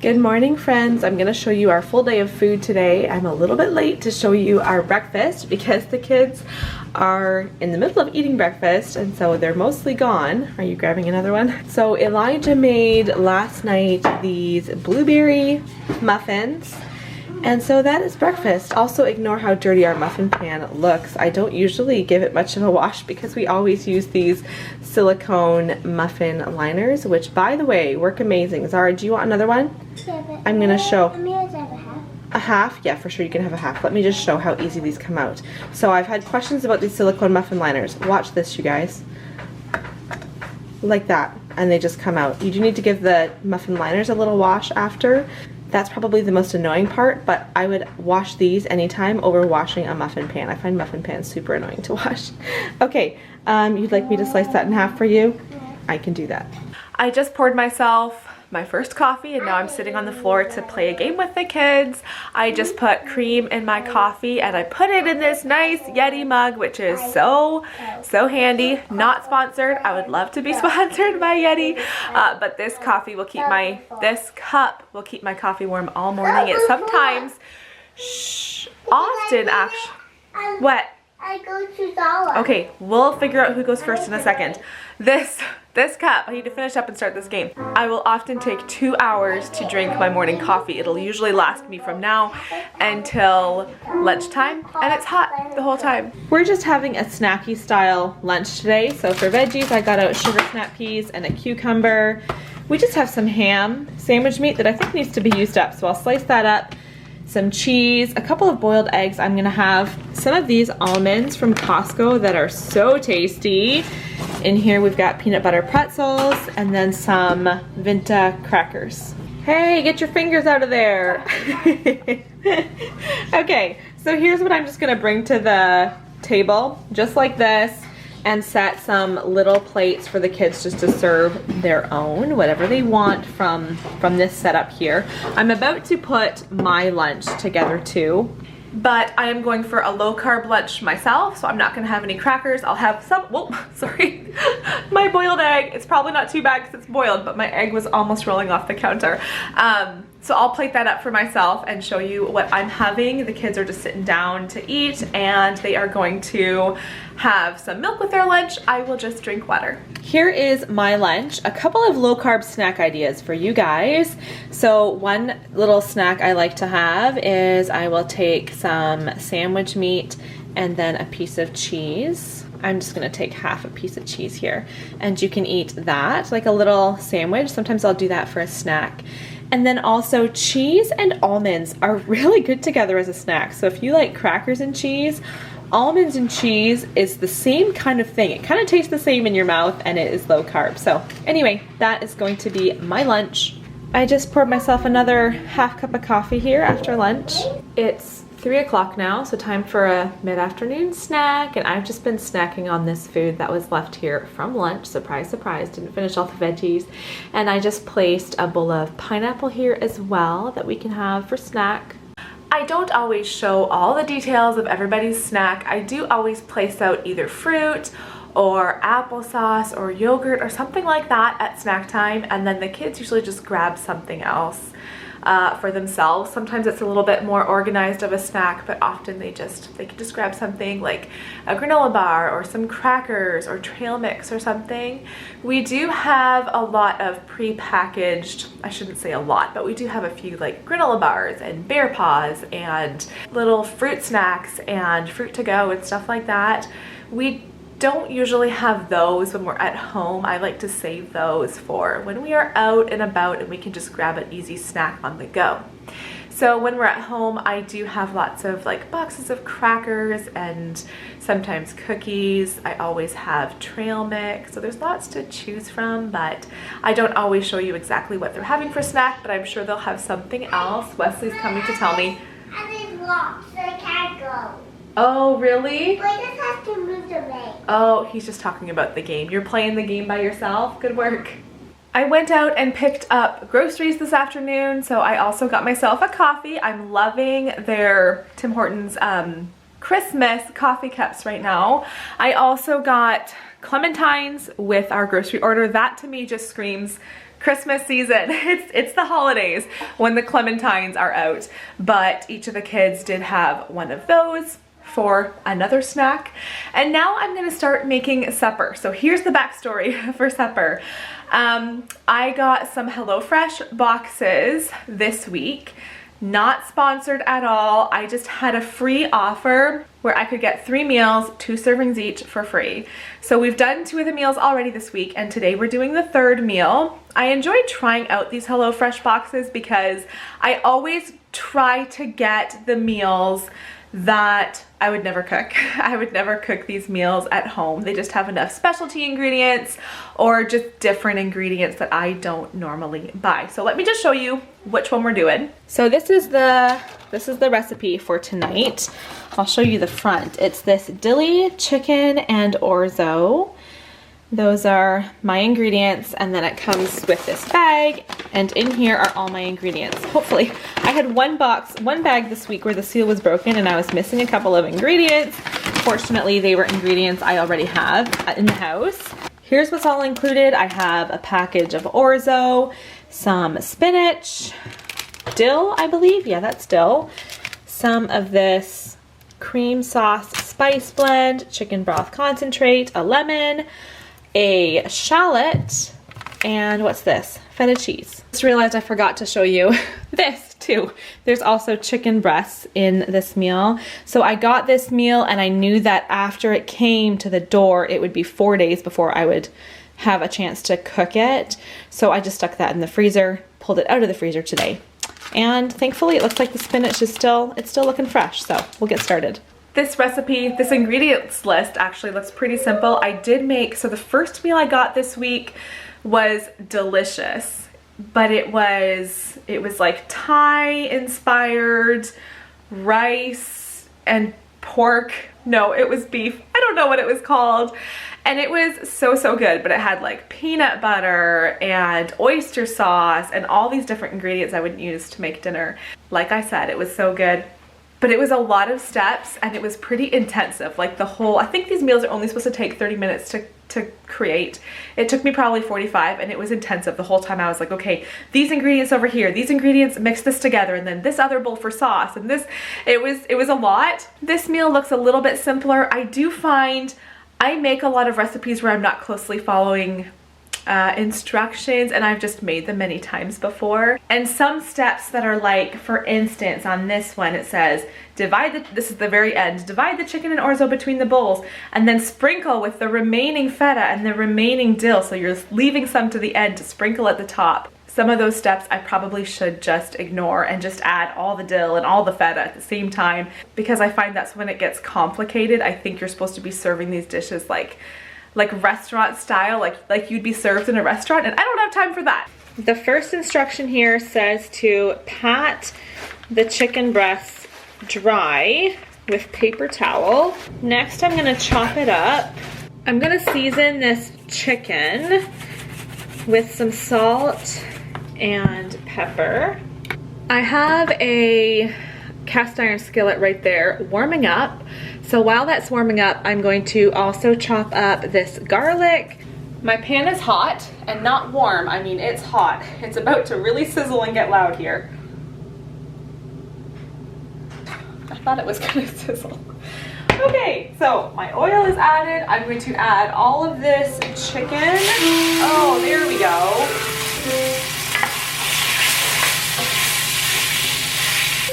Good morning, friends. I'm going to show you our full day of food today. I'm a little bit late to show you our breakfast because the kids are in the middle of eating breakfast and so they're mostly gone. Are you grabbing another one? So Elijah made last night these blueberry muffins. And so that is breakfast. Also ignore how dirty our muffin pan looks. I don't usually give it much of a wash because we always use these silicone muffin liners, which by the way, work amazing. Zara, do you want another one? Yeah, I'm gonna show. I have a half. A half? Yeah, for sure you can have a half. Let me just show how easy these come out. So I've had questions about these silicone muffin liners. Watch this, you guys. Like that. And they just come out. You do need to give the muffin liners a little wash after. That's probably the most annoying part, but I would wash these anytime over washing a muffin pan. I find muffin pans super annoying to wash. Okay, you'd like me to slice that in half for you? I can do that. I just poured myself my first coffee and now I'm sitting on the floor to play a game with the kids. I just put cream in my coffee and I put it in this nice Yeti mug, which is so handy. Not sponsored. I would love to be sponsored by Yeti, but this cup will keep my coffee warm all morning. It sometimes, often actually, what? I go to Dollar. Okay, we'll figure out who goes first in a second. This cup, I need to finish up and start this game. I will often take 2 hours to drink my morning coffee. It'll usually last me from now until lunchtime, and it's hot the whole time. We're just having a snacky style lunch today. So for veggies, I got out sugar snap peas and a cucumber. We just have some ham sandwich meat that I think needs to be used up, so I'll slice that up. Some cheese, a couple of boiled eggs. I'm gonna have some of these almonds from Costco that are so tasty. In here we've got peanut butter pretzels and then some Vinta crackers. Hey, get your fingers out of there. Okay, so here's what I'm just gonna bring to the table, just like this, and set some little plates for the kids just to serve their own, whatever they want from this setup here. I'm about to put my lunch together too, but I am going for a low carb lunch myself, so I'm not gonna have any crackers. I'll have some, whoa, sorry, my boiled egg. It's probably not too bad because it's boiled, but my egg was almost rolling off the counter. So I'll plate that up for myself and show you what I'm having. The kids are just sitting down to eat and they are going to have some milk with their lunch. I will just drink water. Here is my lunch. A couple of low carb snack ideas for you guys. So one little snack I like to have is I will take some sandwich meat and then a piece of cheese. I'm just gonna take half a piece of cheese here and you can eat that like a little sandwich. Sometimes I'll do that for a snack. And then also cheese and almonds are really good together as a snack. So if you like crackers and cheese, almonds and cheese is the same kind of thing. It kind of tastes the same in your mouth and it is low carb. So anyway, that is going to be my lunch. I just poured myself another half cup of coffee here after lunch. It's 3 o'clock now, so time for a mid-afternoon snack, and I've just been snacking on this food that was left here from lunch. Surprise, surprise, didn't finish all the veggies. And I just placed a bowl of pineapple here as well that we can have for snack. I don't always show all the details of everybody's snack. I do always place out either fruit or applesauce or yogurt or something like that at snack time, and then the kids usually just grab something else for themselves. Sometimes it's a little bit more organized of a snack, but often they can just grab something like a granola bar or some crackers or trail mix or something. We do have a lot of pre-packaged, I shouldn't say a lot, but we do have a few like granola bars and bear paws and little fruit snacks and fruit to go and stuff like that. We don't usually have those when we're at home. I like to save those for when we are out and about and we can just grab an easy snack on the go. So when we're at home, I do have lots of like boxes of crackers and sometimes cookies. I always have trail mix, so there's lots to choose from, but I don't always show you exactly what they're having for snack, but I'm sure they'll have something else. Wesley's coming to tell me. And it's locked, so I can't go. Oh, really? But I just have to move the leg. Oh, he's just talking about the game. You're playing the game by yourself? Good work. I went out and picked up groceries this afternoon, so I also got myself a coffee. I'm loving their Tim Hortons Christmas coffee cups right now. I also got clementines with our grocery order. That to me just screams Christmas season. It's the holidays when the clementines are out, but each of the kids did have one of those for another snack. And now I'm gonna start making supper. So here's the backstory for supper. I got some HelloFresh boxes this week. Not sponsored at all. I just had a free offer where I could get 3 meals, 2 servings each for free. So we've done 2 of the meals already this week, and today we're doing the 3rd meal. I enjoy trying out these HelloFresh boxes because I always try to get the meals that I would never cook. I would never cook these meals at home. They just have enough specialty ingredients or just different ingredients that I don't normally buy. So let me just show you which one we're doing. So this is the recipe for tonight. I'll show you the front. It's this dilly chicken and orzo. Those are my ingredients, and then it comes with this bag, and in here are all my ingredients. Hopefully, I had one bag this week where the seal was broken and I was missing a couple of ingredients. Fortunately, they were ingredients I already have in the house. Here's what's all included. I have a package of orzo, some spinach, dill, I believe. Yeah, that's dill. Some of this cream sauce spice blend, chicken broth concentrate, a lemon, a shallot, and what's this? Feta cheese. Just realized I forgot to show you this too. There's also chicken breasts in this meal. So I got this meal and I knew that after it came to the door, it would be 4 days before I would have a chance to cook it. So I just stuck that in the freezer, pulled it out of the freezer today. And thankfully it looks like the spinach is still looking fresh. So we'll get started. This recipe, this ingredients list actually looks pretty simple. I did make, so the first meal I got this week was delicious, but it was like Thai inspired rice and pork. No, it was beef. I don't know what it was called. And it was so good, but it had like peanut butter and oyster sauce and all these different ingredients I would use to make dinner. Like I said, it was so good. But it was a lot of steps and it was pretty intensive. Like the whole, I think these meals are only supposed to take 30 minutes to create. It took me probably 45 and it was intensive. The whole time I was like, okay, these ingredients over here, these ingredients, mix this together, and then this other bowl for sauce, and this, it was a lot. This meal looks a little bit simpler. I do find I make a lot of recipes where I'm not closely following instructions, and I've just made them many times before. And some steps that are like, for instance, on this one it says this is the very end, divide the chicken and orzo between the bowls and then sprinkle with the remaining feta and the remaining dill, so you're leaving some to the end to sprinkle at the top. Some of those steps I probably should just ignore and just add all the dill and all the feta at the same time, because I find that's when it gets complicated. I think you're supposed to be serving these dishes like restaurant style, like you'd be served in a restaurant, and I don't have time for that. The first instruction here says to pat the chicken breasts dry with paper towel. Next, I'm gonna chop it up. I'm gonna season this chicken with some salt and pepper. I have a cast iron skillet right there warming up. So while that's warming up, I'm going to also chop up this garlic. My pan is hot and not warm. I mean, it's hot. It's about to really sizzle and get loud here. I thought it was gonna sizzle. Okay, so my oil is added. I'm going to add all of this chicken. Oh, there we go.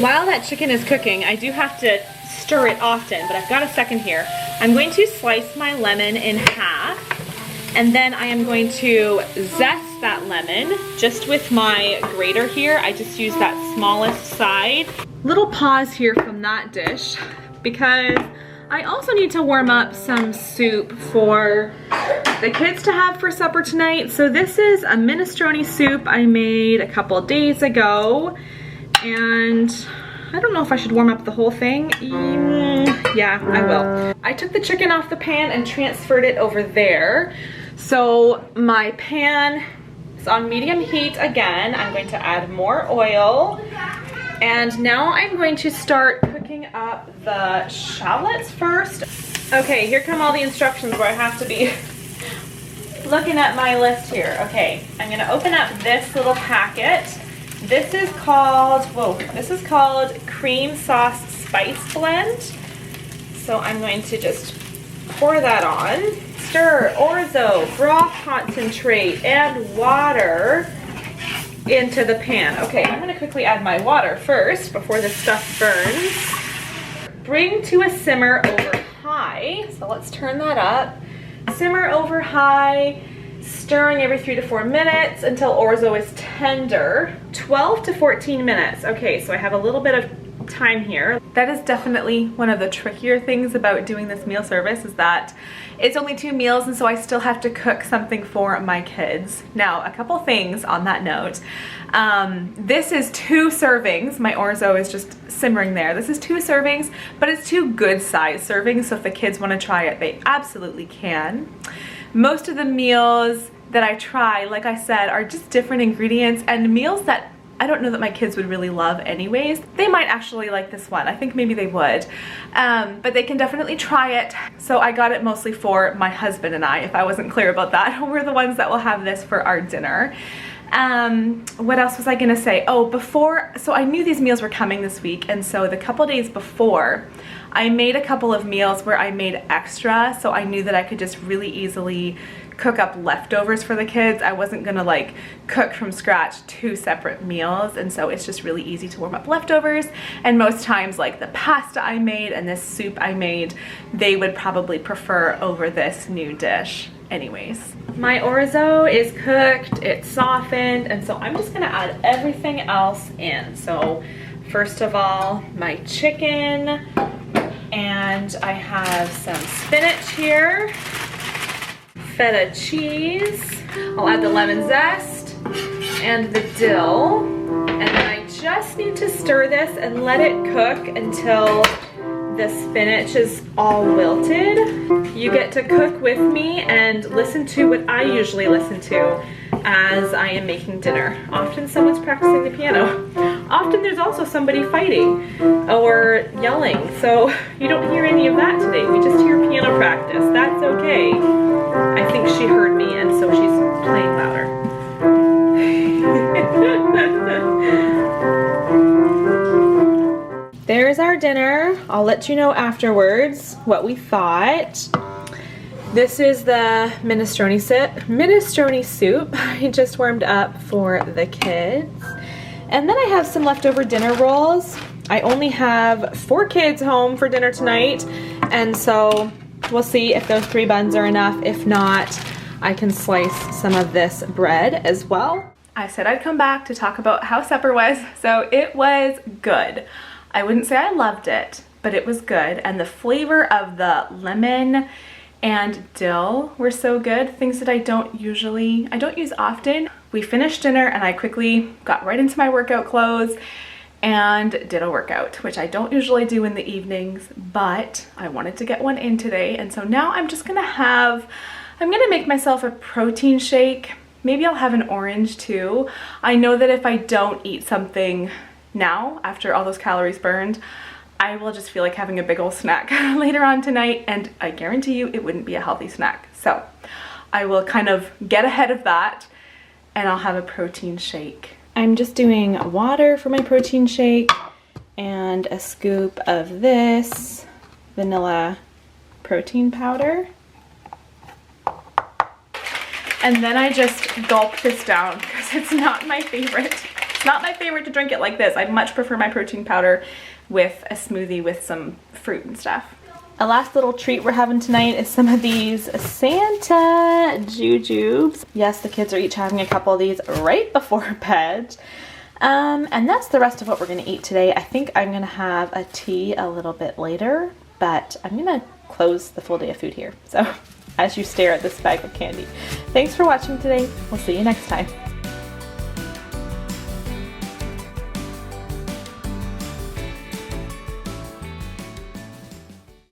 While that chicken is cooking, I do have to stir it often, but I've got a second here. I'm going to slice my lemon in half, and then I am going to zest that lemon just with my grater here. I just use that smallest side. Little pause here from that dish, because I also need to warm up some soup for the kids to have for supper tonight. So this is a minestrone soup I made a couple days ago, and I don't know if I should warm up the whole thing. Yeah, I will. I took the chicken off the pan and transferred it over there. So my pan is on medium heat again. I'm going to add more oil. And now I'm going to start cooking up the shallots first. Okay, here come all the instructions where I have to be looking at my list here. Okay, I'm gonna open up this little packet. This is called, this is called Cream Sauce Spice Blend. So I'm going to just pour that on. Stir orzo, broth concentrate, and water into the pan. Okay, I'm gonna quickly add my water first before this stuff burns. Bring to a simmer over high. So let's turn that up. Simmer over high, stirring every 3 to 4 minutes until orzo is tender. 12 to 14 minutes. Okay, so I have a little bit of time here. That is definitely one of the trickier things about doing this meal service, is that it's only 2 meals, and so I still have to cook something for my kids. Now, a couple things on that note. This is 2 servings. My orzo is just simmering there. This is 2 servings, but it's 2 good size servings, so if the kids want to try it, they absolutely can. Most of the meals that I try, like I said, are just different ingredients and meals that I don't know that my kids would really love anyways. They might actually like this one. I think maybe they would. But they can definitely try it. So I got it mostly for my husband and I, if I wasn't clear about that. We're the ones that will have this for our dinner. What else was I gonna say? Oh, so I knew these meals were coming this week, and so the couple days before, I made a couple of meals where I made extra, so I knew that I could just really easily cook up leftovers for the kids. I wasn't gonna like cook from scratch 2 separate meals, and so it's just really easy to warm up leftovers. And most times, like the pasta I made and this soup I made, they would probably prefer over this new dish anyways. My orzo is cooked, it's softened, and so I'm just gonna add everything else in. So first of all, my chicken, and I have some spinach here, feta cheese, I'll add the lemon zest and the dill, and then I just need to stir this and let it cook until the spinach is all wilted. You get to cook with me and listen to what I usually listen to as I am making dinner. Often someone's practicing the piano. Often there's also somebody fighting or yelling, so you don't hear any of that today. We just hear piano practice. That's okay. I think she heard me, and so she's playing louder. There's our dinner. I'll let you know afterwards what we thought. This is the minestrone soup I just warmed up for the kids. And then I have some leftover dinner rolls. I only have 4 kids home for dinner tonight, and so we'll see if those 3 buns are enough. If not, I can slice some of this bread as well. I said I'd come back to talk about how supper was, so it was good. I wouldn't say I loved it, but it was good, and the flavor of the lemon and dill were so good, things that I don't use often. We finished dinner and I quickly got right into my workout clothes and did a workout, which I don't usually do in the evenings, but I wanted to get one in today. And so now I'm gonna make myself a protein shake. Maybe I'll have an orange too. I know that if I don't eat something now, after all those calories burned, I will just feel like having a big old snack later on tonight, and I guarantee you it wouldn't be a healthy snack. So I will kind of get ahead of that, and I'll have a protein shake. I'm just doing water for my protein shake and a scoop of this vanilla protein powder. And then I just gulp this down because it's not my favorite. It's not my favorite to drink it like this. I much prefer my protein powder with a smoothie with some fruit and stuff. A last little treat we're having tonight is some of these Santa jujubes. Yes, the kids are each having a couple of these right before bed. And that's the rest of what we're gonna eat today. I think I'm gonna have a tea a little bit later, but I'm gonna close the full day of food here. So as you stare at this bag of candy. Thanks for watching today. We'll see you next time.